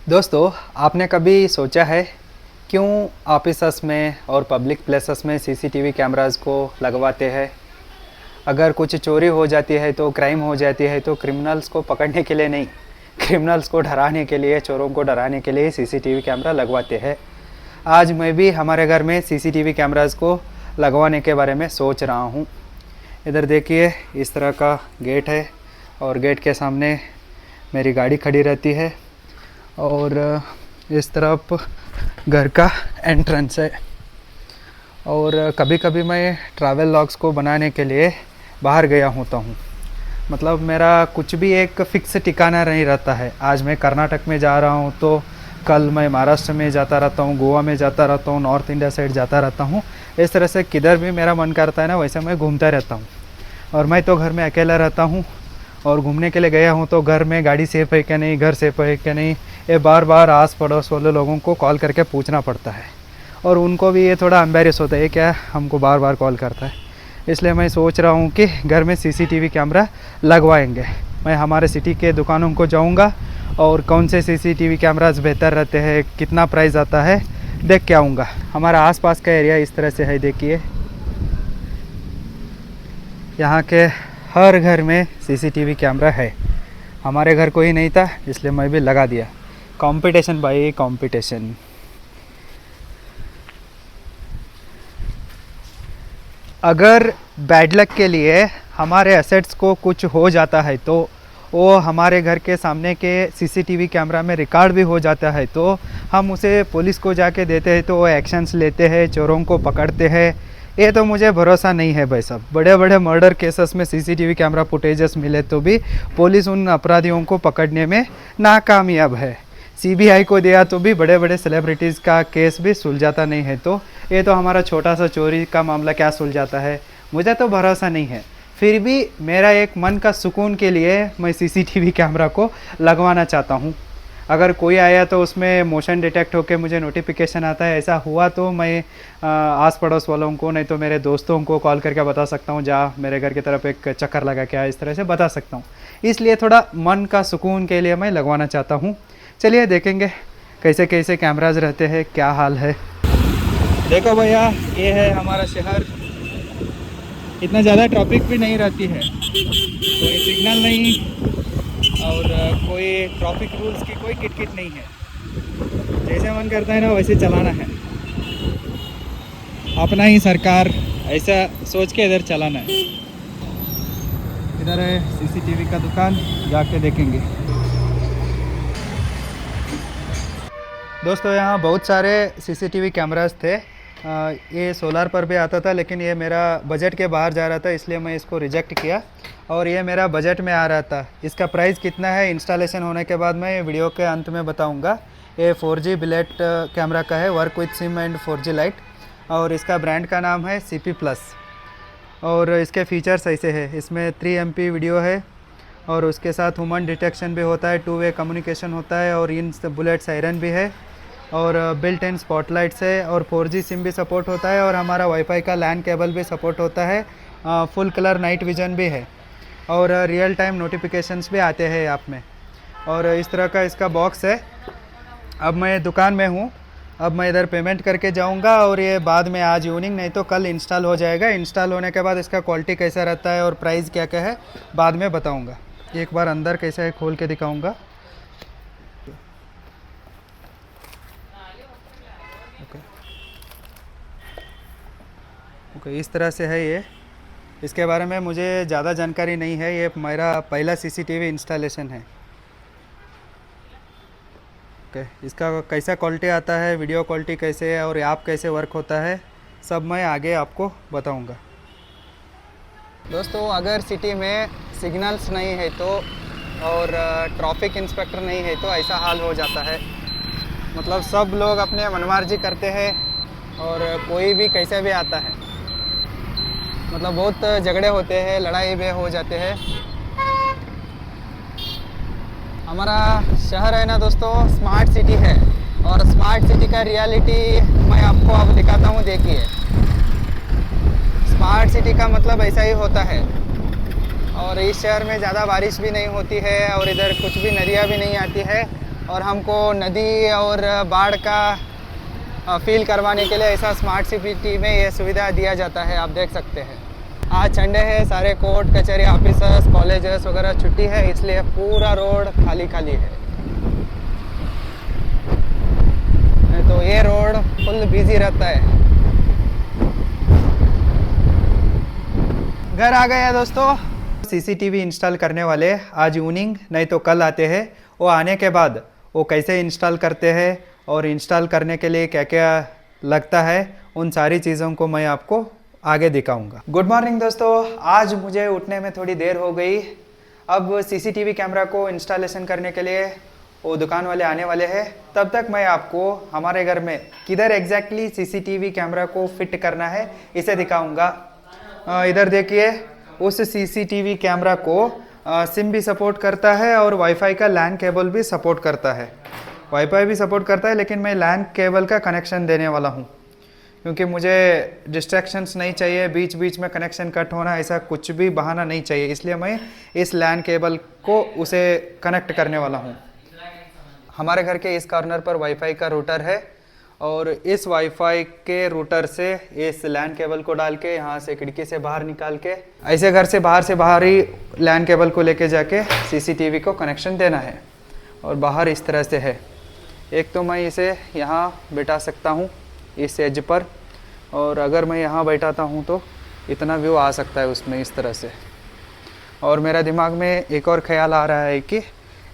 दोस्तों, आपने कभी सोचा है क्यों ऑफिसस में और पब्लिक प्लेसेस में सीसीटीवी कैमरास को लगवाते हैं? अगर कुछ चोरी हो जाती है तो क्राइम हो जाती है तो क्रिमिनल्स को पकड़ने के लिए नहीं, क्रिमिनल्स को डराने के लिए, चोरों को डराने के लिए सीसीटीवी कैमरा लगवाते हैं। आज मैं भी हमारे घर में सीसीटीवी कैमरास को लगवाने के बारे में सोच रहा हूँ। इधर देखिए, इस तरह का गेट है और गेट के सामने मेरी गाड़ी खड़ी रहती है और इस तरफ घर का एंट्रेंस है। और कभी कभी मैं ट्रैवल लॉग्स को बनाने के लिए बाहर गया होता हूँ। मतलब मेरा कुछ भी एक फ़िक्स ठिकाना नहीं रहता है। आज मैं कर्नाटक में जा रहा हूँ तो कल मैं महाराष्ट्र में जाता रहता हूँ, गोवा में जाता रहता हूँ, नॉर्थ इंडिया साइड जाता रहता हूँ। इस तरह से किधर भी मेरा मन करता है ना, वैसे मैं घूमता रहता हूँ। और मैं तो घर में अकेला रहता हूँ और घूमने के लिए गया हूँ तो घर में गाड़ी सेफ़ है क्या नहीं, घर सेफ़ है क्या नहीं, ये बार बार आस पड़ोस वाले लोगों को कॉल करके पूछना पड़ता है। और उनको भी ये थोड़ा एम्बेरस होता है, क्या हमको बार बार कॉल करता है। इसलिए मैं सोच रहा हूँ कि घर में सीसीटीवी कैमरा लगवाएंगे। मैं हमारे सिटी के दुकानों को जाऊँगा और कौन से सीसीटीवी कैमरास बेहतर रहते हैं, कितना प्राइस आता है, देख के आऊँगा। हमारा आसपास का एरिया इस तरह से है। देखिए, यहाँ के हर घर में सीसीटीवी कैमरा है। हमारे घर कोई नहीं था इसलिए मैं भी लगा दिया। कंपटीशन भाई, कंपटीशन। अगर बैड लक के लिए हमारे एसेट्स को कुछ हो जाता है तो वो हमारे घर के सामने के सीसीटीवी कैमरा में रिकॉर्ड भी हो जाता है तो हम उसे पुलिस को जाके देते हैं तो वो एक्शंस लेते हैं, चोरों को पकड़ते हैं। ये तो मुझे भरोसा नहीं है भाई साहब। बड़े बड़े मर्डर केसेस में सीसीटीवी कैमरा फुटेजेस मिले तो भी पुलिस उन अपराधियों को पकड़ने में नाकामयाब है। सीबीआई को दिया तो भी बड़े बड़े सेलिब्रिटीज़ का केस भी सुलझाता नहीं है, तो ये तो हमारा छोटा सा चोरी का मामला क्या सुलझाता है। मुझे तो भरोसा नहीं है। फिर भी मेरा एक मन का सुकून के लिए मैं सीसीटीवी कैमरा को लगवाना चाहता हूँ। अगर कोई आया तो उसमें मोशन डिटेक्ट होकर मुझे नोटिफिकेशन आता है। ऐसा हुआ तो मैं आस पड़ोस वालों को, नहीं तो मेरे दोस्तों को कॉल करके बता सकता हूँ, जा मेरे घर की तरफ एक चक्कर लगा क्या, इस तरह से बता सकता हूँ। इसलिए थोड़ा मन का सुकून के लिए मैं लगवाना चाहता हूँ। चलिए देखेंगे कैसे कैसे कैमराज रहते हैं, क्या हाल है। देखो भैया, ये है हमारा शहर। इतना ज़्यादा ट्रैफिक भी नहीं रहती है, कोई सिग्नल नहीं और कोई ट्रैफिक रूल्स की कोई किटकिट नहीं है। जैसे मन करता है ना वैसे चलाना है, अपना ही सरकार, ऐसा सोच के इधर चलाना है। इधर है सीसीटीवी का दुकान, जाके देखेंगे। दोस्तों, यहाँ बहुत सारे सीसीटीवी कैमरास थे। ये सोलार पर भी आता था लेकिन ये मेरा बजट के बाहर जा रहा था, इसलिए मैं इसको रिजेक्ट किया। और ये मेरा बजट में आ रहा था। इसका प्राइस कितना है इंस्टॉलेशन होने के बाद मैं वीडियो के अंत में बताऊंगा। ये 4G बिलेट कैमरा का है, work with SIM and 4G light, और इसका ब्रांड का नाम है CP+। और इसके फीचर्स ऐसे है, इसमें 3 MP वीडियो है और उसके साथ ह्यूमन डिटेक्शन भी होता है, 2 वे कम्युनिकेशन होता है और इन बुलेट सायरन भी है और बिल्ट इन स्पॉटलाइट्स है और 4G सिम भी सपोर्ट होता है और हमारा वाईफाई का लैन केबल भी सपोर्ट होता है। फुल कलर नाइट विजन भी है और रियल टाइम नोटिफिकेशंस भी आते हैं ऐप में। और इस तरह का इसका बॉक्स है। अब मैं दुकान में हूँ, अब मैं इधर पेमेंट करके जाऊँगा और ये बाद में आज इवनिंग नहीं तो कल इंस्टॉल हो जाएगा। इंस्टॉल होने के बाद इसका क्वालिटी कैसा रहता है और प्राइस क्या क्या है बाद में बताऊँगा। एक बार अंदर कैसा है खोल के दिखाऊँगा। ओके, इस तरह से है ये। इसके बारे में मुझे ज़्यादा जानकारी नहीं है, ये मेरा पहला सीसीटीवी इंस्टॉलेशन है। ओके, इसका कैसा क्वालिटी आता है, वीडियो क्वालिटी कैसे है और ऐप कैसे वर्क होता है, सब मैं आगे आपको बताऊंगा। दोस्तों, अगर सिटी में सिग्नल्स नहीं है तो और ट्रैफिक इंस्पेक्टर नहीं है तो ऐसा हाल हो जाता है। मतलब सब लोग अपने मनमार्जी करते हैं और कोई भी कैसे भी आता है। मतलब बहुत झगड़े होते हैं, लड़ाई भी हो जाते हैं। हमारा शहर है ना दोस्तों, स्मार्ट सिटी है और स्मार्ट सिटी का रियलिटी मैं आपको अब दिखाता हूँ। देखिए, स्मार्ट सिटी का मतलब ऐसा ही होता है। और इस शहर में ज़्यादा बारिश भी नहीं होती है और इधर कुछ भी नदियाँ भी नहीं आती है और हमको नदी और बाढ़ का फील करवाने के लिए ऐसा स्मार्ट सिटी में ये सुविधा दिया जाता है। आप देख सकते हैं आज संडे है, सारे कोर्ट कचहरी ऑफिसर्स कॉलेजेस वगैरह छुट्टी है, इसलिए पूरा रोड खाली खाली है। तो ये रोड फुल बिजी रहता है। घर आ गया दोस्तों। सीसीटीवी इंस्टॉल करने वाले आज इवनिंग नहीं तो कल आते हैं। वो आने के बाद वो कैसे इंस्टॉल करते हैं और इंस्टॉल करने के लिए क्या क्या लगता है, उन सारी चीज़ों को मैं आपको आगे दिखाऊंगा। गुड मॉर्निंग दोस्तों। आज मुझे उठने में थोड़ी देर हो गई। अब सीसीटीवी कैमरा को इंस्टॉलेशन करने के लिए वो दुकान वाले आने वाले हैं। तब तक मैं आपको हमारे घर में किधर एग्जैक्टली सीसीटीवी कैमरा को फिट करना है इसे दिखाऊंगा। इधर देखिए, उस सीसीटीवी कैमरा को सिम भी सपोर्ट करता है और वाईफाई का लैन केबल भी सपोर्ट करता है। वाईफाई भी सपोर्ट करता है, लेकिन मैं लैन केबल का कनेक्शन देने वाला हूँ क्योंकि मुझे डिस्ट्रैक्शंस नहीं चाहिए, बीच बीच में कनेक्शन कट होना ऐसा कुछ भी बहाना नहीं चाहिए। इसलिए मैं इस लैन केबल को उसे कनेक्ट करने वाला हूँ। हमारे घर के इस कॉर्नर पर वाईफाई का रूटर है और इस वाईफाई के रूटर से इस लैन केबल को डाल के यहाँ से खिड़की से बाहर निकाल के ऐसे घर से बाहर ही लैन केबल को लेके जाके सीसीटीवी को कनेक्शन देना है। और बाहर इस तरह से है। एक तो मैं इसे यहाँ बैठा सकता हूँ इस एज पर, और अगर मैं यहाँ बैठाता हूँ तो इतना व्यू आ सकता है उसमें इस तरह से। और मेरा दिमाग में एक और ख्याल आ रहा है कि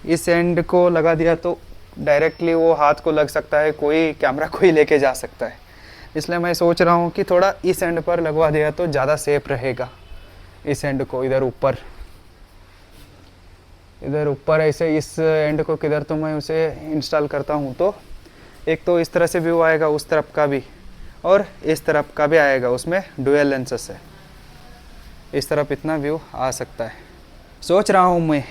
इस एंड को लगा दिया तो डायरेक्टली वो हाथ को लग सकता है, कोई कैमरा कोई लेके जा सकता है। इसलिए मैं सोच रहा हूँ कि थोड़ा इस एंड पर लगवा दिया तो ज़्यादा सेफ रहेगा। इस एंड को इधर ऊपर ऐसे इस एंड को किधर तो मैं उसे इंस्टॉल करता हूँ तो एक तो इस तरह से व्यू आएगा, उस तरफ का भी और इस तरफ का भी आएगा। उसमें डुअल लेंसेस है, इस तरफ इतना व्यू आ सकता है। सोच रहा हूँ मैं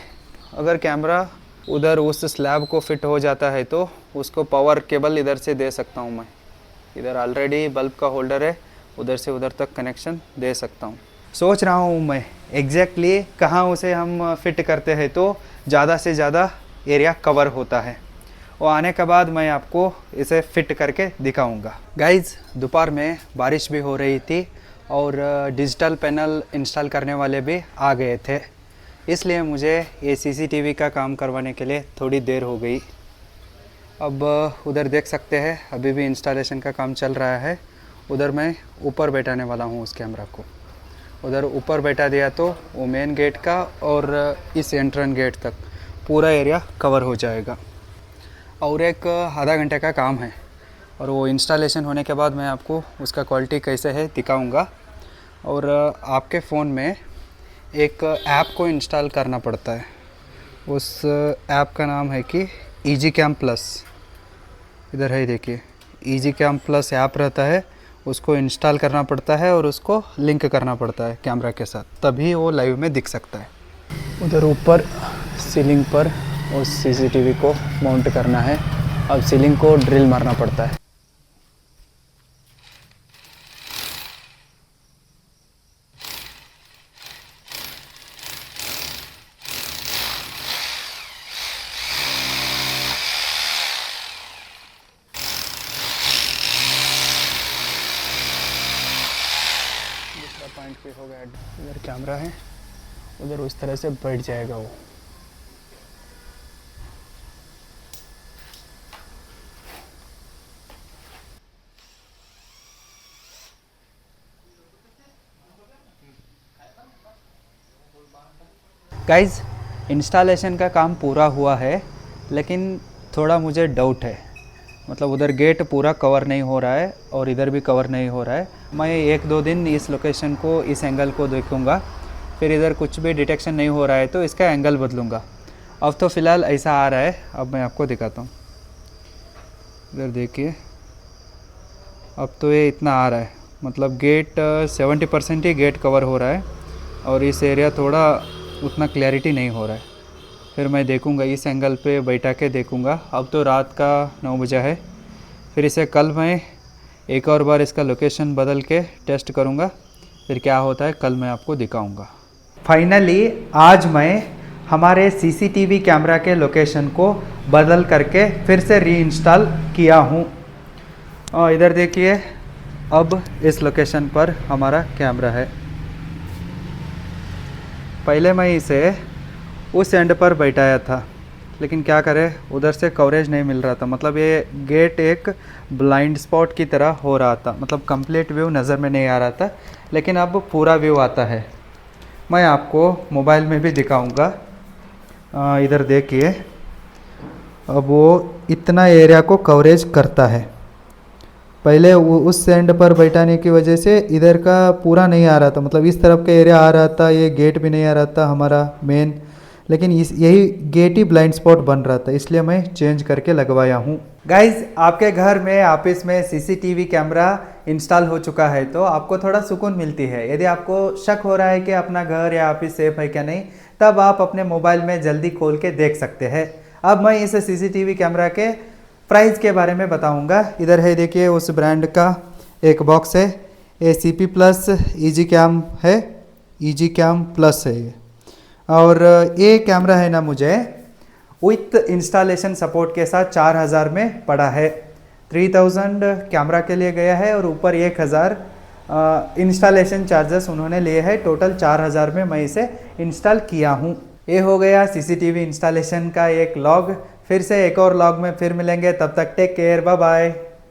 अगर कैमरा उधर उस स्लैब को फिट हो जाता है तो उसको पावर केबल इधर से दे सकता हूँ मैं। इधर ऑलरेडी बल्ब का होल्डर है, उधर से उधर तक कनेक्शन दे सकता हूँ। सोच रहा हूँ मैं एग्जैक्टली कहाँ उसे हम फिट करते हैं तो ज़्यादा से ज़्यादा एरिया कवर होता है। वो आने के बाद मैं आपको इसे फिट करके दिखाऊंगा। गाइज़, दोपहर में बारिश भी हो रही थी और डिजिटल पैनल इंस्टॉल करने वाले भी आ गए थे, इसलिए मुझे ये सीसीटीवी का काम करवाने के लिए थोड़ी देर हो गई। अब उधर देख सकते हैं अभी भी इंस्टॉलेशन का काम चल रहा है। उधर मैं ऊपर बैठाने वाला हूँ उस कैमरा को। उधर ऊपर बैठा दिया तो वो मेन गेट का और इस एंट्रेंस गेट तक पूरा एरिया कवर हो जाएगा। और एक आधा घंटे का काम है और वो इंस्टॉलेशन होने के बाद मैं आपको उसका क्वालिटी कैसे है दिखाऊंगा। और आपके फ़ोन में एक ऐप को इंस्टॉल करना पड़ता है। उस ऐप का नाम है कि ईजी कैम प्लस। इधर है देखिए, ईजी कैम प्लस ऐप रहता है, उसको इंस्टॉल करना पड़ता है और उसको लिंक करना पड़ता है कैमरा के साथ, तभी वो लाइव में दिख सकता है। उधर ऊपर सीलिंग पर उस सीसीटीवी को माउंट करना है। अब सीलिंग को ड्रिल मारना पड़ता है। दूसरा पॉइंट भी हो गया। इधर कैमरा है, उधर उस तरह से बैठ जाएगा वो। गाइज़, इंस्टॉलेशन का काम पूरा हुआ है, लेकिन थोड़ा मुझे डाउट है। मतलब उधर गेट पूरा कवर नहीं हो रहा है और इधर भी कवर नहीं हो रहा है। मैं 1-2 दिन इस लोकेशन को, इस एंगल को देखूंगा, फिर इधर कुछ भी डिटेक्शन नहीं हो रहा है तो इसका एंगल बदलूंगा। अब तो फ़िलहाल ऐसा आ रहा है। अब मैं आपको दिखाता हूँ। इधर देखिए, अब तो ये इतना आ रहा है, मतलब गेट 70% ही गेट कवर हो रहा है और इस एरिया थोड़ा उतना क्लैरिटी नहीं हो रहा है। फिर मैं देखूंगा, इस एंगल पे बैठा के देखूंगा। अब तो रात का 9 बजा है। फिर इसे कल मैं एक और बार इसका लोकेशन बदल के टेस्ट करूंगा, फिर क्या होता है कल मैं आपको दिखाऊंगा। फाइनली आज मैं हमारे सीसीटीवी कैमरा के लोकेशन को बदल करके फिर से रीइंस्टॉल किया हूँ। इधर देखिए, अब इस लोकेशन पर हमारा कैमरा है। पहले मैं इसे उस एंड पर बैठाया था, लेकिन क्या करें, उधर से कवरेज नहीं मिल रहा था। मतलब ये गेट एक ब्लाइंड स्पॉट की तरह हो रहा था, मतलब कंप्लीट व्यू नज़र में नहीं आ रहा था। लेकिन अब पूरा व्यू आता है। मैं आपको मोबाइल में भी दिखाऊंगा। इधर देखिए, अब वो इतना एरिया को कवरेज करता है। पहले वो उस एंड पर बैठाने की वजह से इधर का पूरा नहीं आ रहा था, मतलब इस तरफ का एरिया आ रहा था, ये गेट भी नहीं आ रहा था हमारा मेन। लेकिन यही गेट ही ब्लाइंड स्पॉट बन रहा था, इसलिए मैं चेंज करके लगवाया हूँ। गाइज, आपके घर में, ऑफिस में सीसीटीवी कैमरा इंस्टॉल हो चुका है तो आपको थोड़ा सुकून मिलती है। यदि आपको शक हो रहा है कि अपना घर या ऑफिस सेफ है क्या नहीं, तब आप अपने मोबाइल में जल्दी खोल के देख सकते हैं। अब मैं इस सीसीटीवी कैमरा के प्राइस के बारे में बताऊंगा। इधर है, देखिए, उस ब्रांड का एक बॉक्स है। ACP प्लस EG कैम है, EG कैम प्लस है ये। और ये कैमरा है ना, मुझे विथ इंस्टॉलेशन सपोर्ट के साथ 4000 में पड़ा है। 3000 कैमरा के लिए गया है और ऊपर 1000 इंस्टॉलेशन चार्जेस उन्होंने लिए हैं। टोटल 4000 में मैं इसे इंस्टॉल किया हूँ। ये हो गया सीसीटीवी इंस्टॉलेशन का एक लॉग। फिर से एक और लॉग में फिर मिलेंगे, तब तक टेक केयर, बाय बाय।